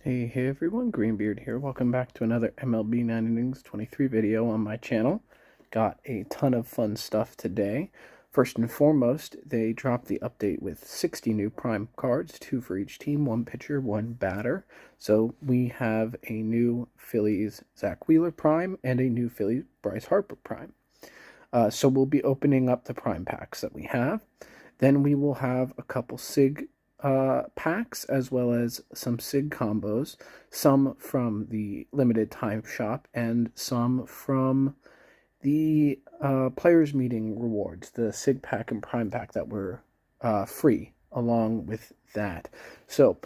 Hey everyone, Greenbeard here. Welcome back to another MLB 9 Innings 23 video on my channel. Got a ton of fun stuff today. First and foremost, they dropped the update with 60 new prime cards, 2 for each team, 1 pitcher, 1 batter. So we have a new Phillies Zach Wheeler prime and a new Phillies Bryce Harper prime. So we'll be opening up the prime packs that we have. Then we will have a couple SIG packs as well as some SIG combos, some from the limited time shop and some from the players meeting rewards, the SIG pack and prime pack that were free along with that. So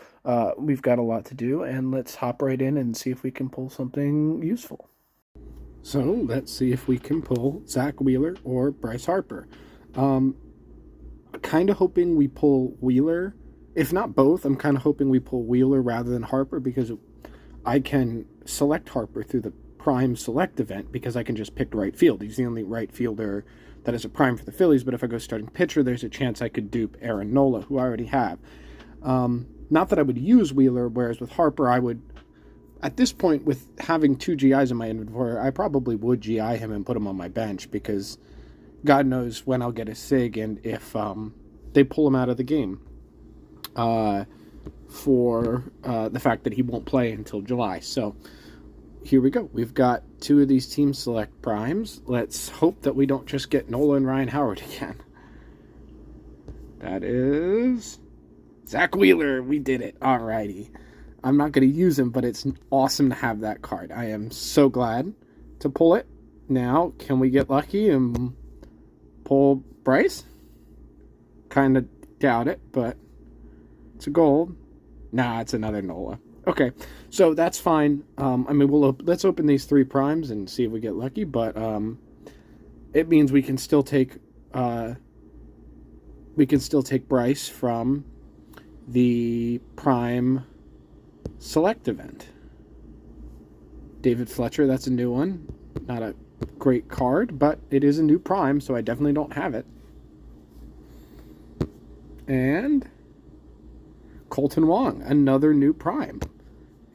we've got a lot to do, and let's hop right in and see if we can pull something useful. So let's see if we can pull Zach Wheeler or Bryce Harper. Kind of hoping we pull Wheeler. If not both, I'm kind of hoping we pull Wheeler rather than Harper, because I can select Harper through the prime select event because I can just pick right field. He's the only right fielder that is a prime for the Phillies, but if I go starting pitcher, there's a chance I could dupe Aaron Nola, who I already have. Not that I would use Wheeler, whereas with Harper, I would, at this point, with having 2 GIs in my inventory, I probably would GI him and put him on my bench, because God knows when I'll get a SIG and if they pull him out of the game. For the fact that he won't play until July. So here we go. We've got 2 of these team select primes. Let's hope that we don't just get Nola and Ryan Howard again. That is Zach Wheeler. We did it. Alrighty. I'm not going to use him, but it's awesome to have that card. I am so glad to pull it. Now, can we get lucky and pull Bryce? Kind of doubt it, but it's a gold. Nah, it's another Nola. Okay, so that's fine. I mean, let's open these 3 primes and see if we get lucky. But it means we can still take Bryce from the prime select event. David Fletcher, that's a new one. Not a great card, but it is a new prime, so I definitely don't have it. And Colton Wong, another new prime.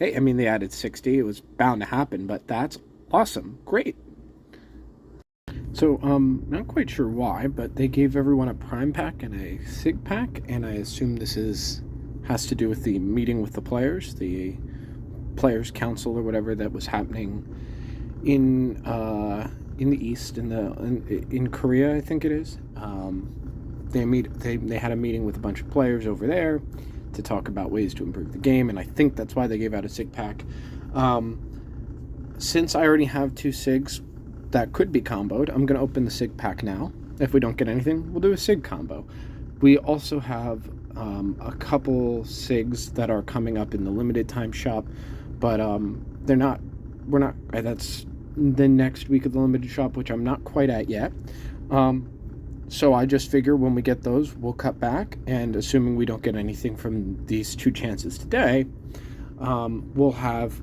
Hey, I mean, they added 60. It was bound to happen, but that's awesome. Great. So, not quite sure why, but they gave everyone a prime pack and a SIG pack, and I assume this has to do with the meeting with the players council or whatever that was happening in the East, in Korea, I think it is. They had a meeting with a bunch of players over there to talk about ways to improve the game, and I think that's why they gave out a SIG pack. Since I already have 2 SIGs that could be comboed, I'm going to open the SIG pack now. If we don't get anything, we'll do a SIG combo. We also have a couple SIGs that are coming up in the limited time shop, but that's the next week of the limited shop, which I'm not quite at yet. So I just figure when we get those, we'll cut back, and assuming we don't get anything from these 2 chances today, we'll have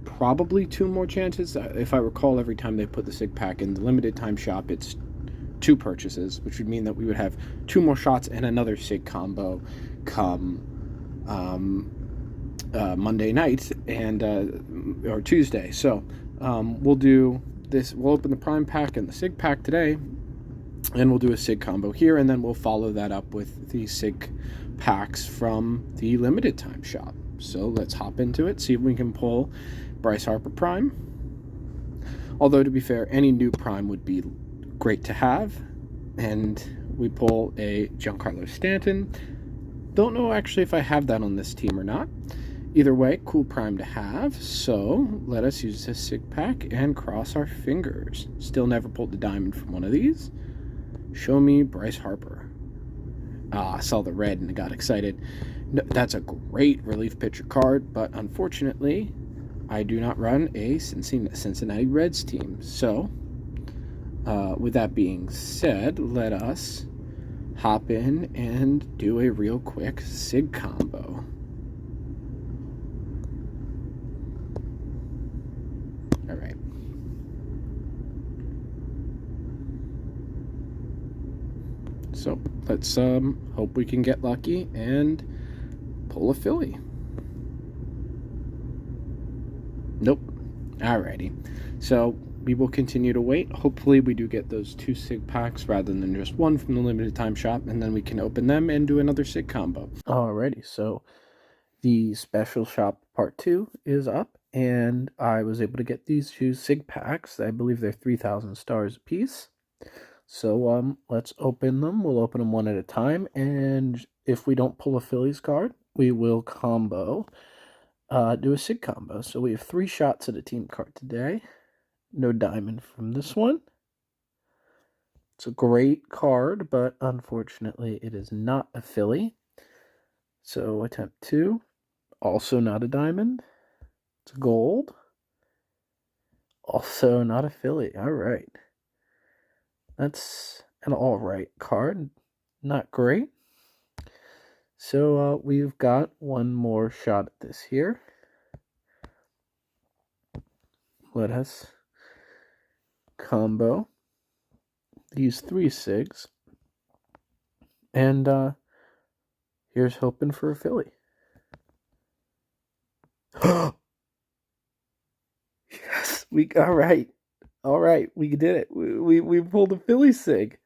probably 2 more chances. If I recall, every time they put the SIG pack in the limited time shop, it's 2 purchases, which would mean that we would have 2 more shots and another SIG combo come Monday night or Tuesday. So we'll do this. We'll open the prime pack and the SIG pack today, and we'll do a SIG combo here, and then we'll follow that up with the SIG packs from the limited time shop. So let's hop into it, see if we can pull Bryce Harper prime. Although, to be fair, any new prime would be great to have. And we pull a Giancarlo Stanton. Don't know actually if I have that on this team or not. Either way, cool prime to have. So let us use this SIG pack and cross our fingers. Still never pulled the diamond from one of these. Show me Bryce Harper. I saw the red and got excited. No, that's a great relief pitcher card, but unfortunately, I do not run a Cincinnati Reds team. So, with that being said, let us hop in and do a real quick SIG combo. All right. So let's hope we can get lucky and pull a Philly. Nope. Alrighty. So we will continue to wait. Hopefully we do get those 2 SIG packs rather than just one from the limited time shop, and then we can open them and do another SIG combo. Alrighty, so the special shop part 2 is up, and I was able to get these 2 SIG packs. I believe they're 3,000 stars apiece. So let's open them. We'll open them one at a time, and if we don't pull a Phillies card, we will combo, do a SIG combo. So we have 3 shots at a team card today. No diamond from this one. It's a great card, but unfortunately it is not a Philly. So attempt 2, also not a diamond. It's a gold. Also not a Philly. All right. That's an all right card. Not great. So we've got one more shot at this here. Let us combo these 3 SIGs. And here's hoping for a Philly. Yes, all right. All right, we did it. We pulled a Philly SIG.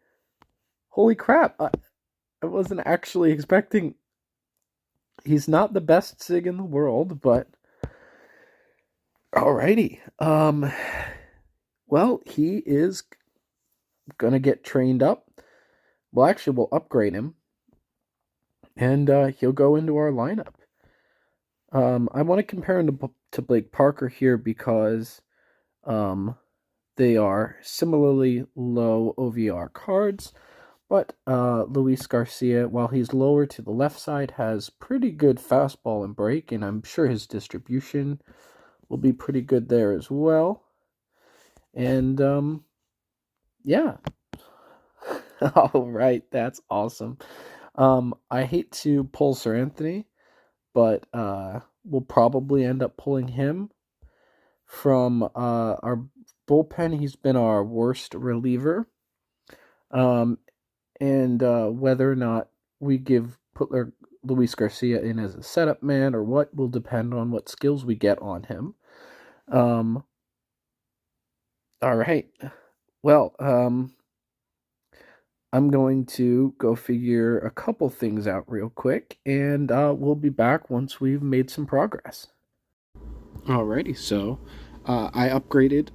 Holy crap. I wasn't actually expecting. He's not the best SIG in the world, but alrighty. Well, he is gonna get trained up. Well, actually, we'll upgrade him, and he'll go into our lineup. I want to compare him to Blake Parker here because they are similarly low OVR cards, but Luis Garcia, while he's lower to the left side, has pretty good fastball and break, and I'm sure his distribution will be pretty good there as well. And yeah. All right, that's awesome. I hate to pull Sir Anthony, but we'll probably end up pulling him from our bullpen. He's been our worst reliever. And whether or not we put Luis Garcia in as a setup man or what will depend on what skills we get on him. All right. Well, I'm going to go figure a couple things out real quick, and we'll be back once we've made some progress. Alrighty, so I upgraded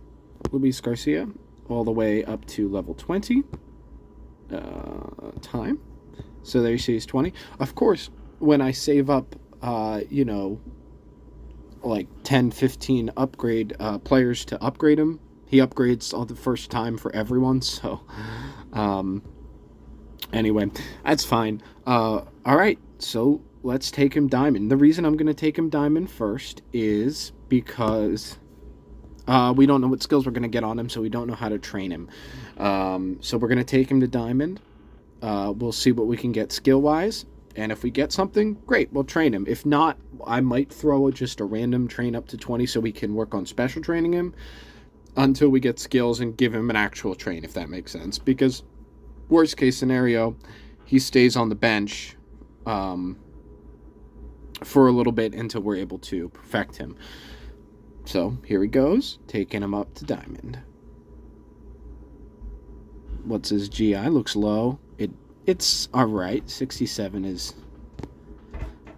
Luis Garcia all the way up to level 20 time. So there you see he's 20. Of course, when I save up, like 10, 15 upgrade players to upgrade him, he upgrades all the first time for everyone, so anyway, that's fine. All right, so let's take him diamond. The reason I'm going to take him diamond first is because we don't know what skills we're going to get on him, so we don't know how to train him. So we're going to take him to diamond. We'll see what we can get skill-wise, and if we get something, great, we'll train him. If not, I might throw just a random train up to 20 so we can work on special training him until we get skills and give him an actual train, if that makes sense. Because worst case scenario, he stays on the bench for a little bit until we're able to perfect him. So here he goes, taking him up to diamond. What's his GI? Looks low. It's alright. 67 is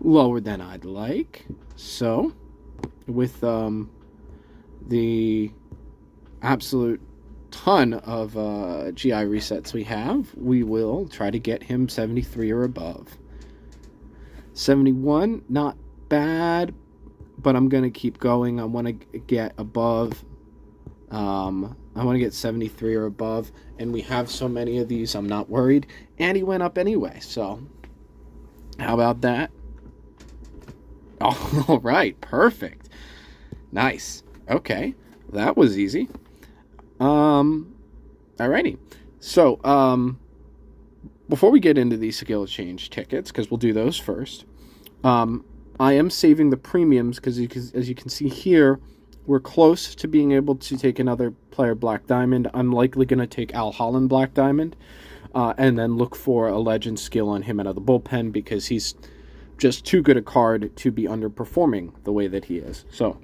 lower than I'd like. So with the absolute ton of GI resets we have, we will try to get him 73 or above. 71, not bad, but I'm going to keep going. I want to get above. I want to get 73 or above, and we have so many of these, I'm not worried. And he went up anyway, so how about that? Oh, all right, perfect. Nice. Okay, that was easy. Alrighty. So, before we get into these skill change tickets, because we'll do those first, I am saving the premiums because as you can see here, we're close to being able to take another player Black Diamond. I'm likely going to take Al Holland Black Diamond and then look for a legend skill on him out of the bullpen because he's just too good a card to be underperforming the way that he is. So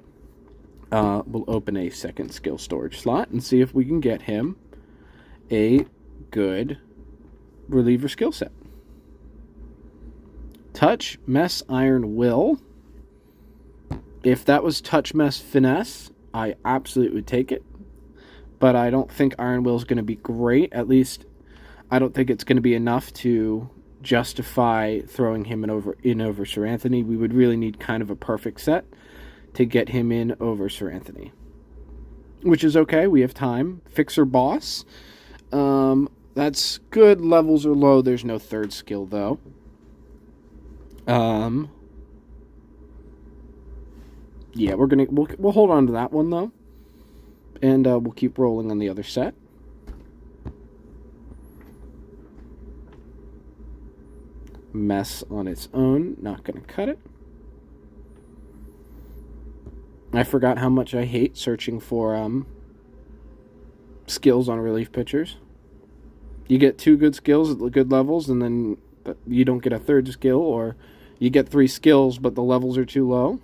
we'll open a second skill storage slot and see if we can get him a good reliever skill set. Touch, Mess, Iron Will. If that was Touch, Mess, Finesse, I absolutely would take it. But I don't think Iron Will is going to be great. At least, I don't think it's going to be enough to justify throwing him in over Sir Anthony. We would really need kind of a perfect set to get him in over Sir Anthony. Which is okay. We have time. Fixer Boss. That's good. Levels are low. There's no third skill, though. Yeah, we'll hold on to that one, though. And we'll keep rolling on the other set. Mess on its own. Not going to cut it. I forgot how much I hate searching for skills on relief pitchers. You get 2 good skills at the good levels, and then you don't get a third skill, or you get 3 skills, but the levels are too low.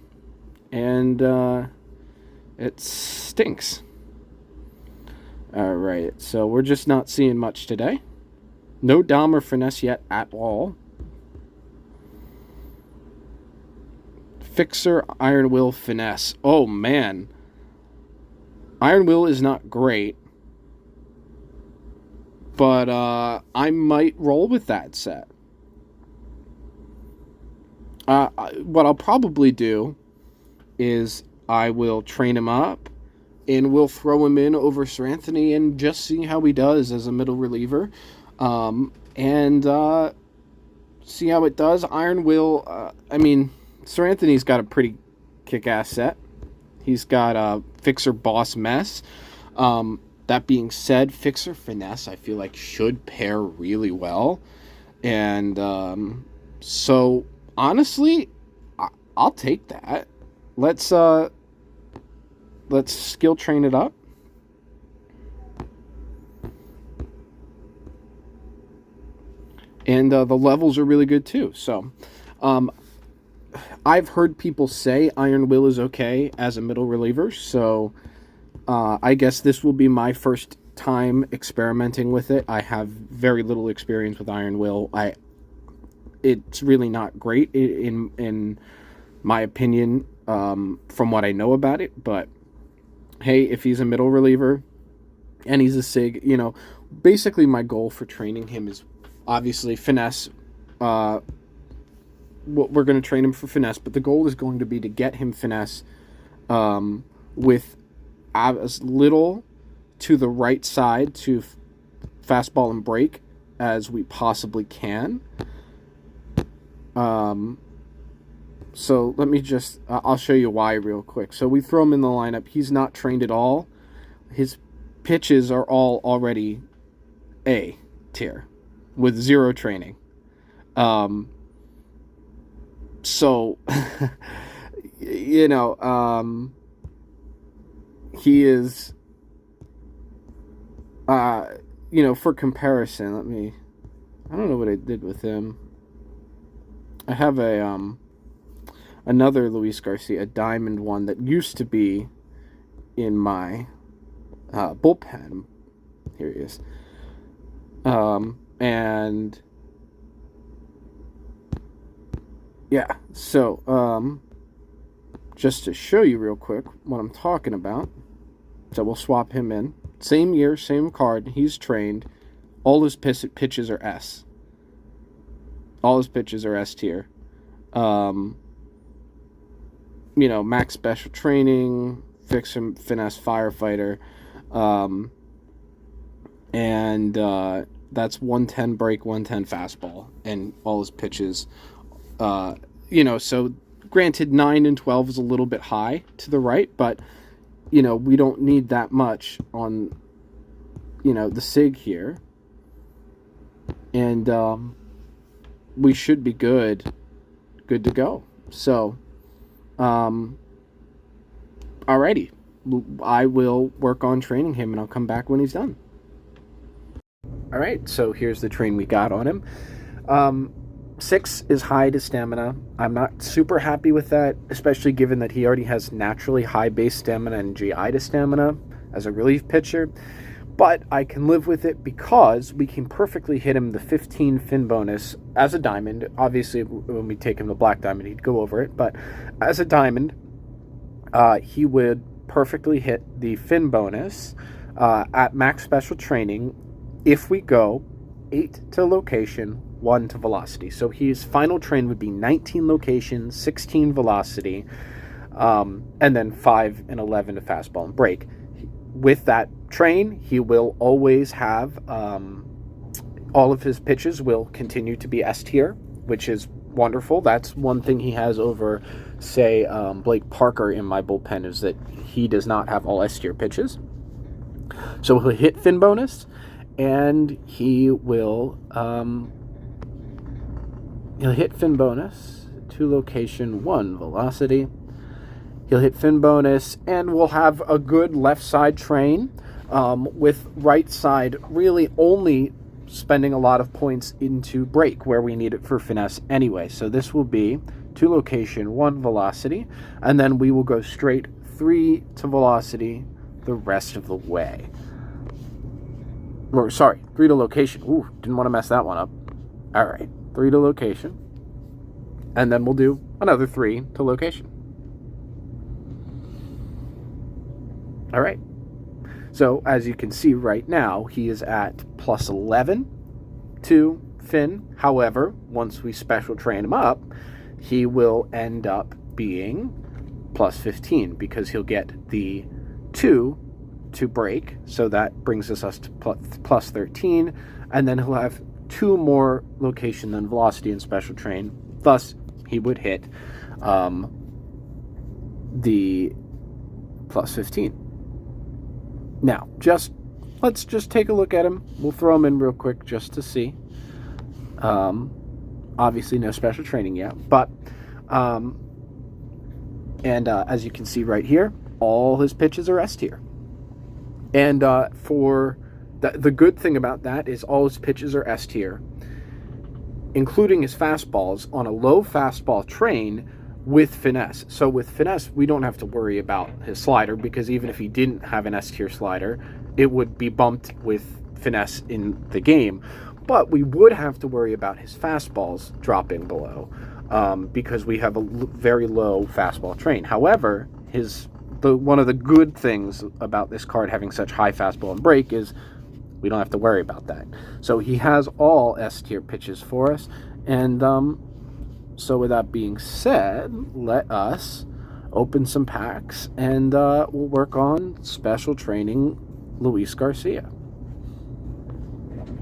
And it stinks. Alright, so we're just not seeing much today. No Dom or Finesse yet at all. Fixer, Iron Will, Finesse. Oh, man. Iron Will is not great. But I might roll with that set. What I'll probably do is I will train him up and we'll throw him in over Sir Anthony and just see how he does as a middle reliever. And see how it does. Iron Will, Sir Anthony's got a pretty kick-ass set. He's got a Fixer Boss Mess. That being said, Fixer Finesse, I feel like, should pair really well. And so, honestly, I'll take that. Let's skill train it up. And the levels are really good, too. So, I've heard people say Iron Will is okay as a middle reliever, so I guess this will be my first time experimenting with it. I have very little experience with Iron Will. It's really not great in my opinion, from what I know about it, but hey, if he's a middle reliever and he's a sig, basically my goal for training him is obviously finesse. We're going to train him for finesse, but the goal is going to be to get him finesse with as little to the right side to fastball and break as we possibly can. So let me just, I'll show you why real quick. So we throw him in the lineup. He's not trained at all. His pitches are all already A tier with 0 training. So, he is, for comparison, I don't know what I did with him. I have another Luis Garcia, a diamond one that used to be in my bullpen. Here he is. And yeah, so just to show you real quick what I'm talking about. So we'll swap him in. Same year, same card. He's trained. All his pitches are S. All his pitches are S tier. Max special training, fix him, finesse, firefighter. And that's 110 break, 110 fastball. And all his pitches, so granted 9 and 12 is a little bit high to the right, but, we don't need that much on, the SIG here. And we should be good to go. So, alrighty. I will work on training him, and I'll come back when he's done. Alright, so here's the train we got on him. 6 is high to stamina. I'm not super happy with that, especially given that he already has naturally high base stamina and GI to stamina as a relief pitcher. But I can live with it because we can perfectly hit him the 15 fin bonus as a diamond. Obviously, when we take him the black diamond, he'd go over it. But as a diamond, he would perfectly hit the fin bonus at max special training if we go 8 to location, 1 to velocity. So his final train would be 19 location, 16 velocity, and then 5 and 11 to fastball and break. With that train, he will always have all of his pitches will continue to be S tier, which is wonderful. That's one thing he has over, say, Blake Parker in my bullpen, is that he does not have all S tier pitches. So he'll hit fin bonus, and he will he'll hit fin bonus, 2 location, 1 velocity. He'll hit fin bonus, and we'll have a good left side train with right side really only spending a lot of points into break where we need it for finesse anyway. So this will be 2 location, 1 velocity, and then we will go straight 3 to velocity the rest of the way. Or sorry, 3 to location. Ooh, didn't want to mess that one up. All right, 3 to location, and then we'll do another 3 to location. All right. So as you can see right now, he is at plus 11 to fin. However, once we special train him up, he will end up being plus 15 because he'll get the 2 to break. So that brings us to plus 13. And then he'll have 2 more location than velocity and special train. Thus, he would hit the plus 15. Now, let's just take a look at him. We'll throw him in real quick just to see. Obviously, no special training yet, but as you can see right here, all his pitches are S tier. And for the good thing about that is all his pitches are S tier, including his fastballs on a low fastball train with finesse. So with finesse, we don't have to worry about his slider, because even if he didn't have an S tier slider, it would be bumped with finesse in the game. But we would have to worry about his fastballs dropping below, because we have a very low fastball train. However, one of the good things about this card having such high fastball and break is we don't have to worry about that. So he has all S tier pitches for us, and so with that being said, let us open some packs, and we'll work on special training Luis Garcia.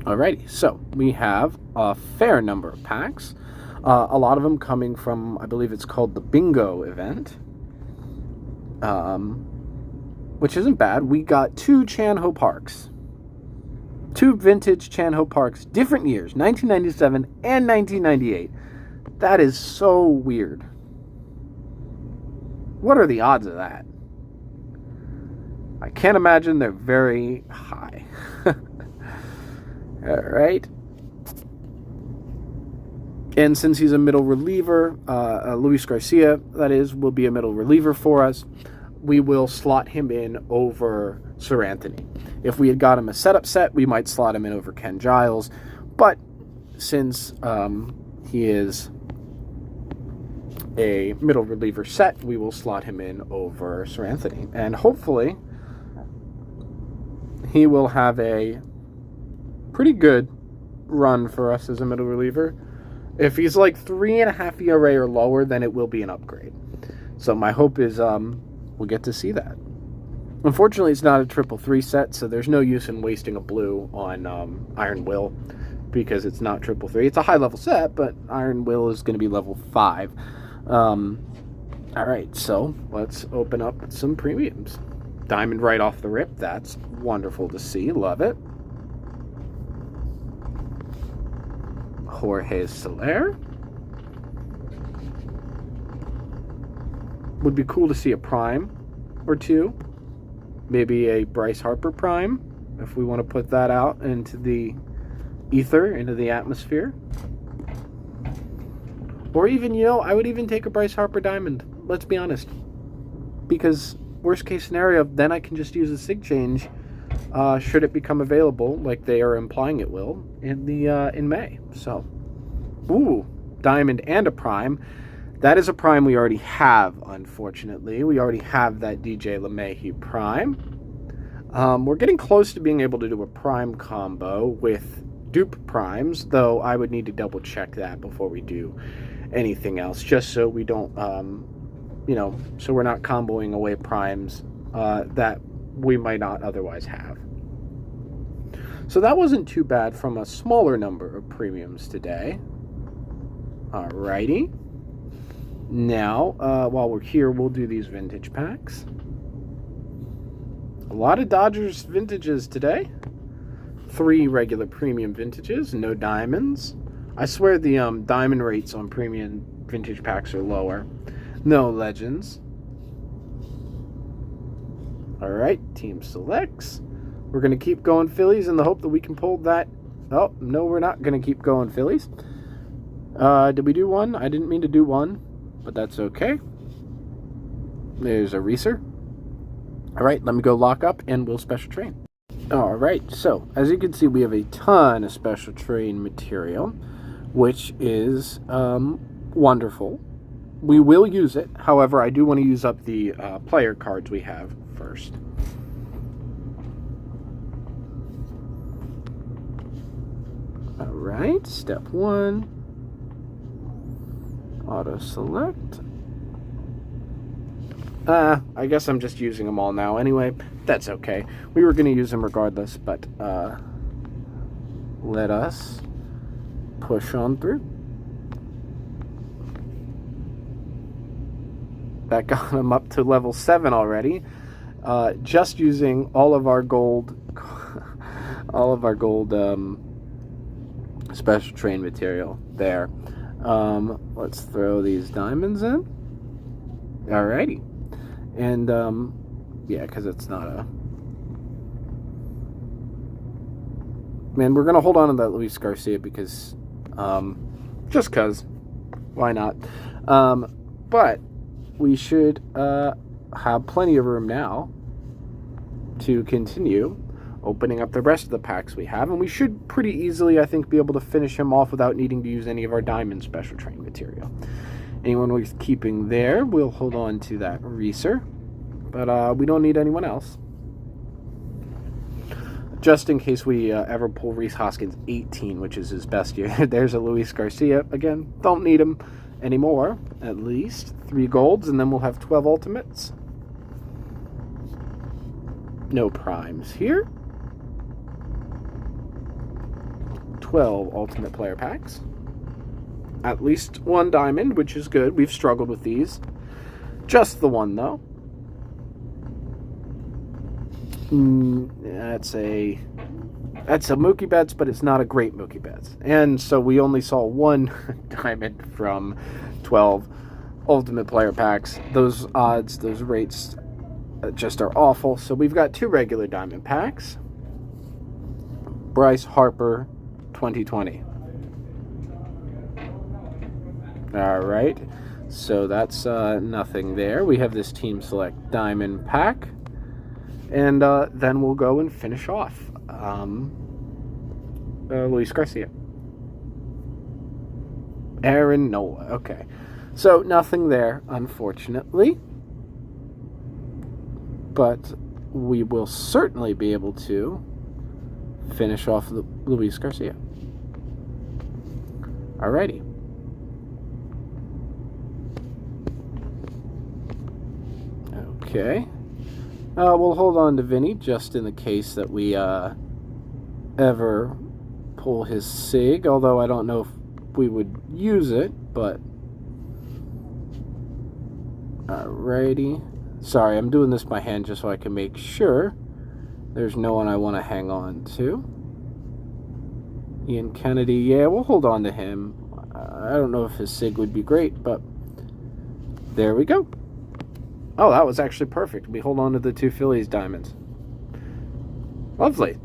Alrighty, so we have a fair number of packs. A lot of them coming from, I believe it's called the Bingo event, which isn't bad. We got 2 Chan-Ho Parks. 2 vintage Chan-Ho Parks, different years, 1997 and 1998. That is so weird. What are the odds of that? I can't imagine they're very high. All right. And since he's a middle reliever, Luis Garcia, that is, will be a middle reliever for us, we will slot him in over Sir Anthony. If we had got him a setup set, we might slot him in over Ken Giles. But since he is a middle reliever set, we will slot him in over Sir Anthony. And hopefully he will have a pretty good run for us as a middle reliever. If he's like 3.5 ERA or lower, then it will be an upgrade. So my hope is we'll get to see that. Unfortunately, it's not a 3-3 set, so there's no use in wasting a blue on Iron Will, because it's not 3-3. It's a high-level set, but Iron Will is going to be level 5. All right, so let's open up some premiums. Diamond right off the rip. That's wonderful to see. Love it. Jorge Soler. Would be cool to see a prime or 2. Maybe a Bryce Harper prime, if we want to put that out into the ether, into the atmosphere. Or even, I would even take a Bryce Harper diamond. Let's be honest. Because worst case scenario, then I can just use a sig change should it become available, like they are implying it will, in May. So, ooh, diamond and a prime. That is a prime we already have, unfortunately. We already have that DJ LeMahieu prime. We're getting close to being able to do a prime combo with dupe primes, though I would need to double check that before we do anything else, just so we don't, so we're not comboing away primes that we might not otherwise have. So that wasn't too bad from a smaller number of premiums today. Alrighty. Now, while we're here, we'll do these vintage packs. A lot of Dodgers vintages today. 3 regular premium vintages, no diamonds. I swear the diamond rates on premium vintage packs are lower. No legends. Alright, team selects. We're going to keep going Phillies in the hope that we can pull that. Oh, no, we're not going to keep going Phillies. Did we do one? I didn't mean to do one, but that's okay. There's a Reeser. Alright, let me go lock up and we'll special train. Alright, so as you can see, we have a ton of special train material, which is wonderful. We will use it. However, I do want to use up the player cards we have first. Alright, step 1. Auto select. I guess I'm just using them all now anyway. That's okay. We were going to use them regardless, but let us push on through. That got him up to level 7 already. Just using all of our gold special train material there. Let's throw these diamonds in. Alrighty. And, yeah, because it's not a... Man, we're going to hold on to that Luis Garcia because, just because. Why not? But we should have plenty of room now to continue opening up the rest of the packs we have. And we should pretty easily, I think, be able to finish him off without needing to use any of our diamond special train material. Anyone we're keeping there, we'll hold on to that Reeser. But we don't need anyone else. Just in case we ever pull Rhys Hoskins 18, which is his best year. There's a Luis Garcia. Again, don't need him anymore. At least 3 golds, and then we'll have 12 ultimates. No primes here. 12 ultimate player packs. At least 1 diamond, which is good. We've struggled with these. Just the 1, though. That's a Mookie Betts, but it's not a great Mookie Betts. And so we only saw 1 diamond from 12 ultimate player packs. Those odds, those rates just are awful. So we've got 2 regular diamond packs. Bryce Harper 2020. Alright, so that's nothing there. We have this Team Select Diamond pack. And then we'll go and finish off Luis Garcia. Aaron Nola. Okay. So nothing there, unfortunately. But we will certainly be able to finish off Luis Garcia. Alrighty. Okay. We'll hold on to Vinny just in the case that we ever pull his sig, although I don't know if we would use it, but alrighty. Sorry, I'm doing this by hand just so I can make sure there's no one I want to hang on to. Ian Kennedy, yeah, we'll hold on to him. I don't know if his sig would be great, but there we go. Oh, that was actually perfect. We hold on to the 2 Phillies diamonds. Lovely.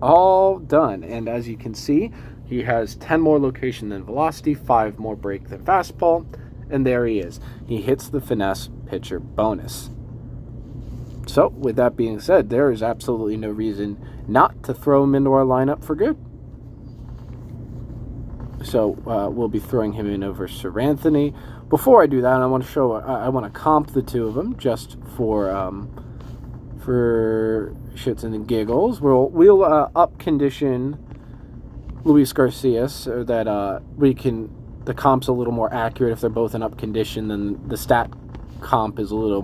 All done. And as you can see, He has 10 more location than velocity, 5 more break than fastball, and there he is. He hits the finesse pitcher bonus. So, with that being said, there is absolutely no reason not to throw him into our lineup for good. So, we'll be throwing him in over Sir Anthony. Before I do that, I want to comp the two of them just for shits and giggles. We'll up condition Luis Garcia so that the comp's a little more accurate if they're both in up condition. Then the stat comp is a little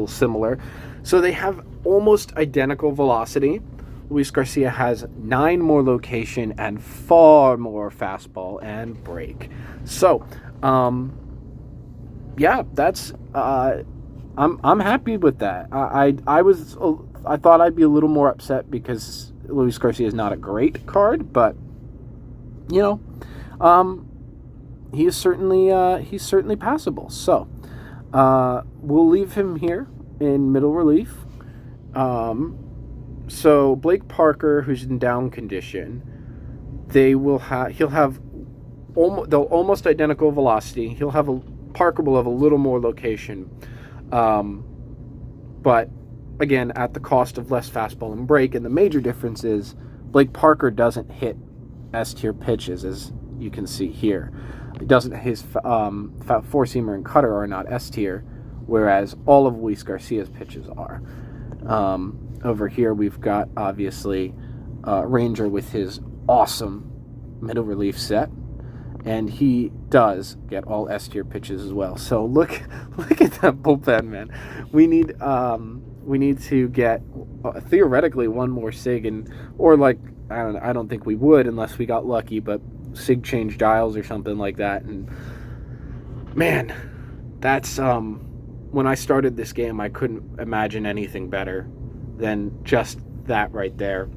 similar. So they have almost identical velocity. Luis Garcia has 9 more location and far more fastball and break. So, yeah, that's I'm happy with that. I thought I'd be a little more upset because Luis Garcia is not a great card, but he's certainly passable. So, we'll leave him here in middle relief. So Blake Parker, who's in down condition, they'll have almost identical velocity. Parker will have a little more location, but again at the cost of less fastball and break. And the major difference is Blake Parker doesn't hit S tier pitches, as you can see here. His four seamer and cutter are not S tier, whereas all of Luis Garcia's pitches are. Over here, we've got, obviously, Ranger with his awesome middle relief set. And he does get all S-tier pitches as well. So look at that bullpen, man. We need to get, theoretically, one more sig. I don't think we would unless we got lucky, but sig change dials or something like that. And, man, that's, when I started this game, I couldn't imagine anything better than just that right there.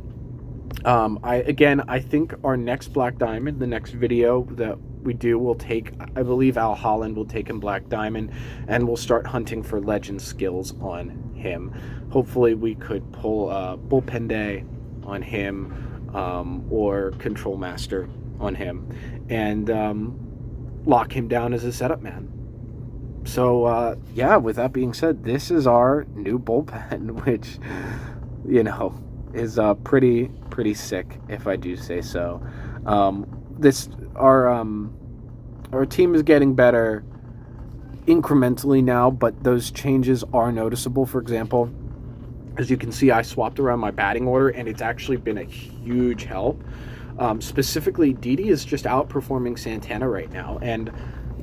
I think our next Black Diamond, the next video that we do, will take, I believe Al Holland will take him Black Diamond, and we'll start hunting for legend skills on him. Hopefully we could pull Bullpen Day on him, or Control Master on him, and lock him down as a setup man. So, with that being said, this is our new bullpen, which, is pretty sick, if I do say so. Our team is getting better incrementally now, but those changes are noticeable. For example, as you can see, I swapped around my batting order, and it's actually been a huge help. Specifically, Didi is just outperforming Santana right now, and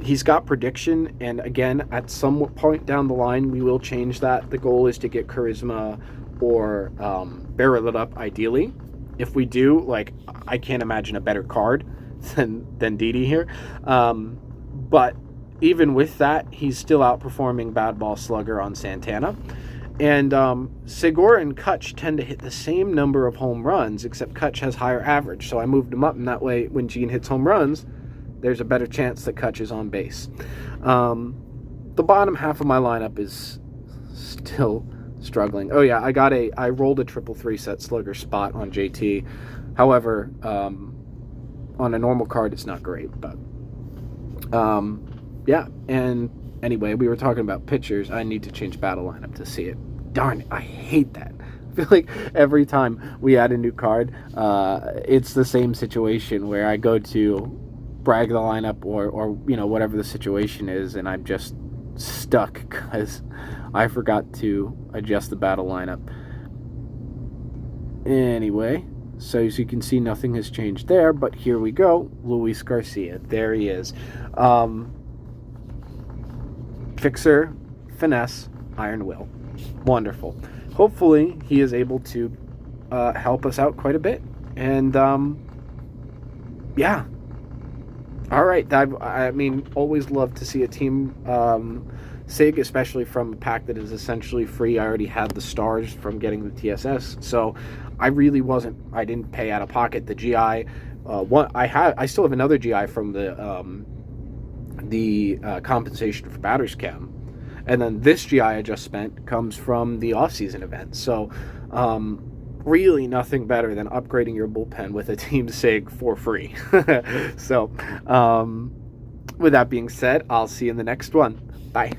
he's got prediction, and again, at some point down the line, we will change that. The goal is to get charisma or barrel it up, ideally. If we do, I can't imagine a better card than Didi here. But even with that, he's still outperforming Bad Ball Slugger on Santana. And Segura and Kutch tend to hit the same number of home runs, except Kutch has higher average. So I moved him up, and that way, when Gene hits home runs, there's a better chance that Kutch is on base. The bottom half of my lineup is still struggling. Oh yeah, I rolled a 3-3 set slugger spot on JT. However, on a normal card, it's not great. But and anyway, we were talking about pitchers. I need to change battle lineup to see it. Darn it, I hate that. I feel like every time we add a new card, it's the same situation where I go to brag the lineup or whatever the situation is, and I'm just stuck because I forgot to adjust the battle lineup. Anyway, so as you can see, nothing has changed there, but here we go. Luis Garcia, there he is. Fixer, finesse, iron will. Wonderful. Hopefully he is able to help us out quite a bit. And all right, I mean, always love to see a team sig, especially from a pack that is essentially free. I already had the stars from getting the TSS, so I didn't pay out of pocket. The GI, I still have another GI from the compensation for Batters Chem, and then this GI I just spent comes from the off-season event. So really nothing better than upgrading your bullpen with a team sig for free. So with that being said, I'll see you in the next one. Bye.